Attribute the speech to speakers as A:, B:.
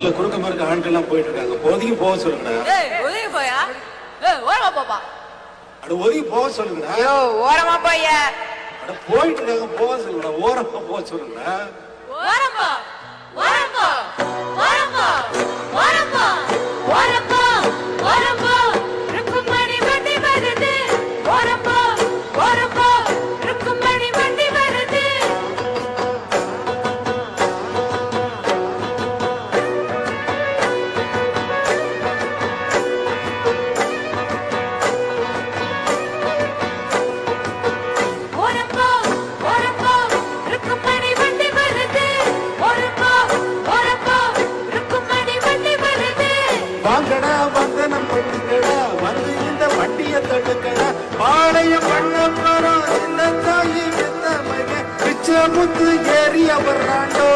A: குறுக்க மறுக்க ஆண்கள் எல்லாம் போயிட்டு இருக்காங்க. ஒதுங்கி போக சொல்லுங்கடா.
B: ஒதுங்கி போயா? ஓரமா போப்பா.
A: அட ஒதுங்கி போக சொல்லுங்கடா.
B: ஐயோ ஓரமா போயா?
A: அட போயிட்டு இருக்காங்க, போக சொல்லுங்கடா. ஓரமா போக சொல்லுங்கடா.
B: ஓரமா ஓரமா ஓரமா ஓரமா ஓரமா ஓரமா ருக்குமணி வண்டி வருது. ஓரமா ஓரமா ருக்குமணி வண்டி வருது. ஓரமா ஓரமா ருக்குமணி வண்டி வருது. ஓரமா ஓரமா ருக்குமணி வண்டி வருது.
A: வாங்கடா வந்தனம் பண்ணுங்கடா, வந்து இந்த வண்டியை தடுக்கடா. பாளையம் பண்ண போறோம் இந்த தாயி வித்த மகன் பிச்சை முத்து ஏறி வர்றாண்டோ.